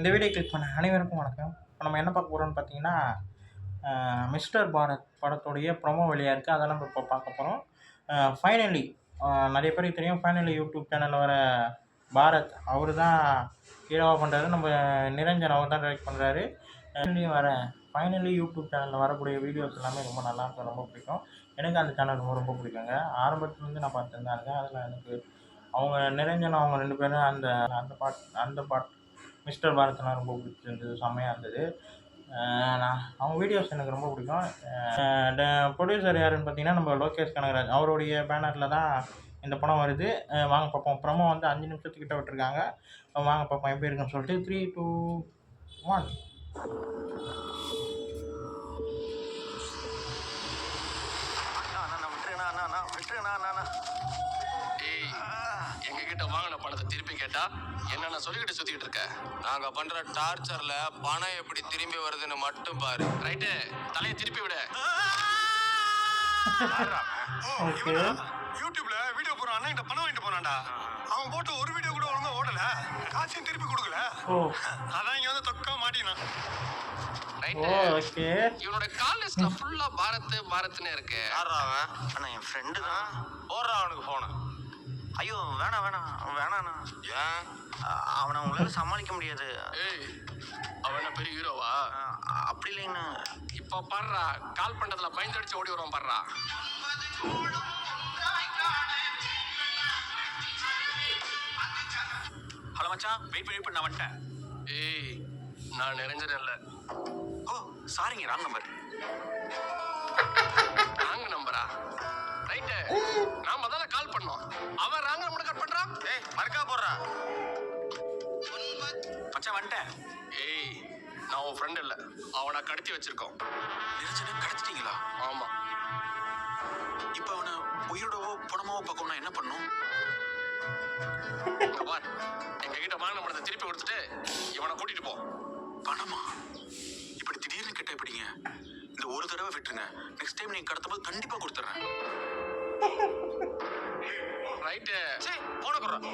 இந்த video click பண்ண அனைவருக்கும் வணக்கம். இப்போ நம்ம என்ன பார்க்க போகிறோம்னு பார்த்தீங்கன்னா, மிஸ்டர் பாரத் படத்துடைய ப்ரொமோ வெளியாக இருக்குது. அதை நம்ம இப்போ பார்க்க போகிறோம். ஃபைனலி நிறைய பேருக்கு தெரியும், ஃபைனலி யூடியூப் சேனலில் வர பாரத் அவர் தான் ஹீரோவாக பண்ணுறாரு. நம்ம நிரஞ்சன் அவர் தான் டைரக்ட் பண்ணுறாரு. ஃபைனலி யூடியூப் சேனலில் வரக்கூடிய வீடியோஸ் எல்லாமே ரொம்ப நல்லாயிருக்கும், ரொம்ப பிடிக்கும். எனக்கு அந்த சேனல் ரொம்ப ரொம்ப பிடிக்குங்க. ஆரம்பத்துலேருந்து நான் பார்த்துட்டு தான் இருக்கேன். அதில் எனக்கு அவங்க நிரஞ்சன் அவங்க 2 பேரும் அந்த பாட் மிஸ்டர் பாரத்லாம் ரொம்ப பிடிச்சிருந்தது, செம்மையாக இருந்தது. அவங்க வீடியோஸ் எனக்கு ரொம்ப பிடிக்கும். ப்ரொடியூசர் யாருன்னு பார்த்தீங்கன்னா, நம்ம லோகேஷ் கனகராஜ் அவருடைய பேனரில் தான் இந்த படம் வருது. வாங்க பார்ப்போம். ப்ரொமோ வந்து 5 நிமிஷத்துக்கிட்ட விட்டுருக்காங்க. வாங்க பார்ப்போம் எப்படி இருக்குன்னு சொல்லிட்டு. 3, 2, 1. எங்ககிட்ட வாங்கின பணத்தை திருப்பி கேட்டா என்ன சொல்லிக்கிட்டு சுத்திட்டு இருக்க? நாங்க பண்ற டார்ச்சர்ல பணம் எப்படி திரும்பி வருதுன்னு மட்டும் பாரு. ரைட்டு, தலையை திருப்பி விட. யூடியூப்ல வீடியோ போற அண்ணன் கிட்ட பணம் வாங்கிட்டு போனான்டா. அவன் போட்ட ஒரு வீடியோ கூட ஒழுங்கா ஓடல, காசையும் திருப்பி கொடுக்கல. அதான் இங்க வந்து தொக்கா மாட்டினான். இவனோட கால் லிஸ்ட்ல ஃபுல்லா பாரத்னே இருக்கு. யாரா அவன்? அண்ணா என் ஃப்ரெண்டு தான். போடுறா அவனுக்கு போன. ஐயோ வேணாண்ணா. ஏன்? அவனை உங்களால சமாளிக்க முடியாது. ஏய், அவன பெரிய ஹீரோவா? அப்படி இல்லைங்கண்ணா. இப்ப பாடுறா, கால் பண்றதுல பயந்தடிச்சு ஓடி வருவான் பாடுறா. ஹலோ மச்சான், வெயிட் பண்ணி நான் வந்துட்டேன். ஏய், நான் நிறைஞ்சிடல. ஓ சாரிங்க, ராங் நம்பர். ராங் நம்பரா? ரைட்டு, நாம தானே கால் பண்ணோம். அவன் ராங் நம்பர் கட் பண்றான். ஏய் மறக்கா போடுறா மச்சான், வந்துட்டேன். ஏய், நான் உன் ஃப்ரெண்ட் இல்ல, அவனை கடத்தி வச்சிருக்கோம். நிரஞ்சனை கடத்திட்டீங்களா? ஆமா. இப்ப அவனை உயிரோடவோ பணமாவோ பார்க்கணும்னா என்ன பண்ணும்? எங்க கிட்ட வாங்கின பணத்தை திருப்பி கொடுத்துட்டு இவனை கூட்டிட்டு போ. பணமா? இப்படி திடீர்னு கேட்டா எப்படிங்க? இந்த ஒரு தடவை விட்டுருங்க, நெக்ஸ்ட் டைம் நீங்க கடத்தும்போது கண்டிப்பா கொடுத்துறேன். ரைட்டு, சரி போன குறேன்.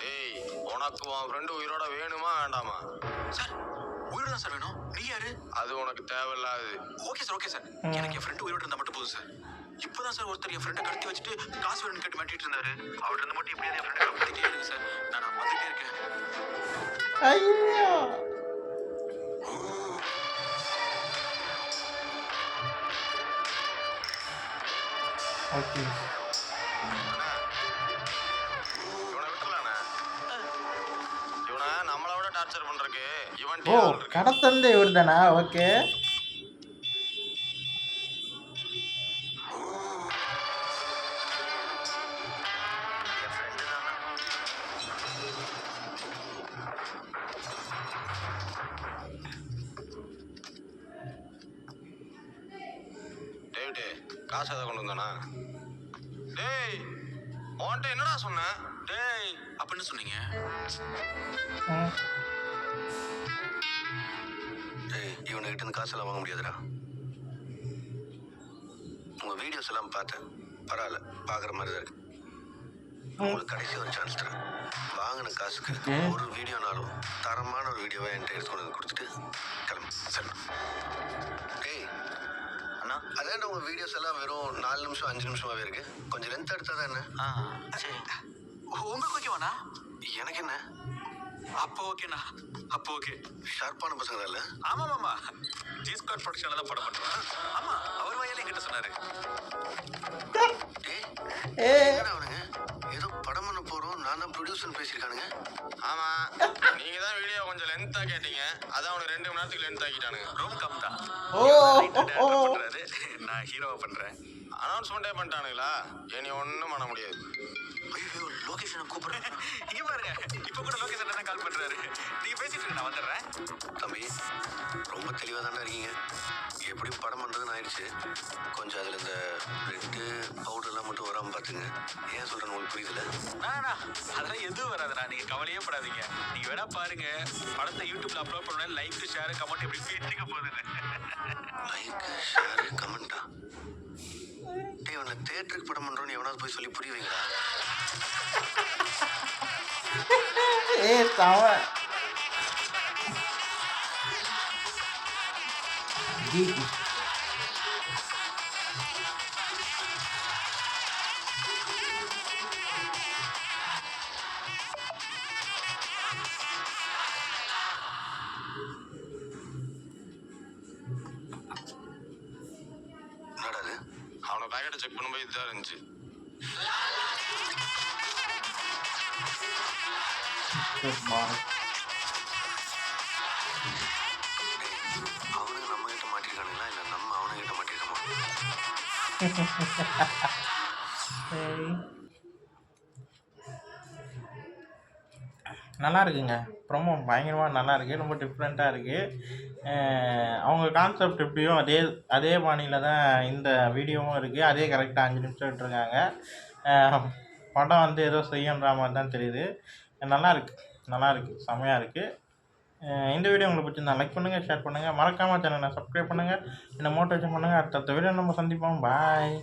ஏய், உனக்கு உன் ஃப்ரெண்டு உயிரோட வேணுமா வேண்டாமா? சார் உயிரோட தான் சார் வேணும். நீ யாரு? அது உனக்கு தேவையில்லாது. Okay sir. எனக்கு என் ஃப்ரெண்டு உயிரோட இருந்தா மட்டும் போதும் சார். இப்பதான் சார் ஒருத்தர் என் ஃப்ரெண்டை கடத்தி வச்சுட்டு காசு வேணும்னு கேட்டு மாட்டிட்டு இருந்தாரு. அவர் இருந்து மட்டும் எப்படியாவது என் ஃப்ரெண்டை காப்பாத்திட்டே இருக்கு சார். நான் வந்துட்டே இருக்கேன். ஐயோ, ஓகே. இவனை விட்டுலானே. இவனை நம்மளை விட டார்ச்சர் பண்றதுக்கு இவன் ஓ, கடத்தந்து இவர் தானா? ஓகே. என் ஃப்ரெண்டு தானா? டேவிட், காசு எதை கொண்டு வந்தானா? டேய், உன்கிட்ட என்னடா சொன்னேன்? டேய் அப்படின்னு சொன்னீங்க. டேய், இவனுக்கிட்ட இருந்து காசெல்லாம் வாங்க முடியாதுடா. உங்க வீடியோஸ் எல்லாம் பார்த்தேன், பரவாயில்ல, பார்க்குற மாதிரி தான் இருக்கு. உங்களுக்கு கடைசி ஒரு சான்ஸ் தரேன். வாங்கின காசுக்கு ஒரு வீடியோனாலும் தரமான ஒரு வீடியோவை என்கிட்ட எடுத்து கொண்டு வந்து கொடுத்துட்டு கிளம்பு. சரி டேய் அண்ணா, அதான் உங்க வீடியோஸ் எல்லாம் வெறும் 4 நிமிஷம் 5 நிமிஷமாவே இருக்கு. கொஞ்சம் லென்த் எடுத்தா தானே? சரி. உங்களுக்கு ஓகேவாண்ணா? எனக்கு என்ன? அப்போ ஓகேண்ணா. அப்போ ஓகே. ஷார்ப்பான பசங்க தான் இல்ல? ஆமாம், ஜி ஸ்குவாட் ப்ரொடக்ஷன்ல தான் படம் பண்ணுறேன். ஆமா, அவர் வயலே என்கிட்ட சொன்னாரு. அவனுங்க ஏதோ படம் பண்ண போறோம், நான் தான் ப்ரொடியூசர் பேசியிருக்கானுங்க. ஆமா, நீங்க தான் வீடியோ கொஞ்சம் லென்த்தா கேட்டீங்க, அதான் அவனுக்கு 2 மணி நேரத்துக்கு லென்த் ஆக்கிட்டானுங்க. ரொம்ப கம் தான். நான் ஹீரோவா பண்றேன். அனௌன்ஸ்மெண்டே பண்ணிட்டானுங்களா? இனி ஒன்றும் பண்ண முடியாது. ஐயோ, லொகேஷனை கூப்பிடுறேன். இங்க பாருங்க, இப்போ கூட லொகேஷன் தான் கால் பண்றாரு. நீங்க பேசிட்டு இருங்க, நான் வந்துடுறேன். தம்பி ரொம்ப தெளிவா தானே இருக்கீங்க. எப்படி படம் பண்றதுன்னு ஆயிடுச்சு. கொஞ்சம் அதுல இந்த ரெட்டு பவுடர்லாம் மட்டும் வராம பாத்துங்க. ஏன் சொல்றேன்னு உங்களுக்கு புரியுதுல? அதெல்லாம் எதுவும் வராதுண்ணா, நீங்க கவலையே படாதீங்க. நீங்க வேணா பாருங்க, படத்தை யூடியூப்ல அப்லோட் பண்ண லைக் ஷேர் கமெண்ட் எப்படி பேசிக்க போகுதுன்னு. லைக் ஷேர் கமெண்டா? டேய், உன்னை தியேட்டருக்கு படம் பண்றோன்னு எவனாவது போய் சொல்லி புரிய வைங்களா? ஏ, ஜீசஸ். என்னடா அது? அவனை பேக்கெட்டை செக் பண்ணும்போது இதுதான் இருந்துச்சு. பாரத். அவனுங்க நம்ம கிட்ட மாட்டிருக்கானுங்களா இல்லை நம்ம அவனுங்க கிட்ட மாட்டிருக்கோமா? சரி. நல்லா இருக்குங்க. ப்ரொமோ பயங்கரமாக நல்லா இருக்குது. ரொம்ப டிஃப்ரெண்ட்டாக இருக்குது. அவங்க கான்செப்ட் எப்படியோ அதே அதே பாணியில் தான் இந்த வீடியோவும் இருக்குது. அதே கரெக்டாக 5 நிமிஷம் விட்டுருக்காங்க. படம் வந்து ஏதோ செய்யன்ற மாதிரி தான் தெரியுது. நல்லா இருக்குது, செம்மையாக இருக்குது. இந்த வீடியோ உங்களுக்கு பிடிச்சிருந்தா லைக் பண்ணுங்கள், ஷேர் பண்ணுங்கள், மறக்காமல் சேனலை சப்ஸ்கிரைப் பண்ணுங்கள், என்னை மோட்டிவேஷன் பண்ணுங்கள். அடுத்த வீடியோ நம்ம சந்திப்போம். பாய்.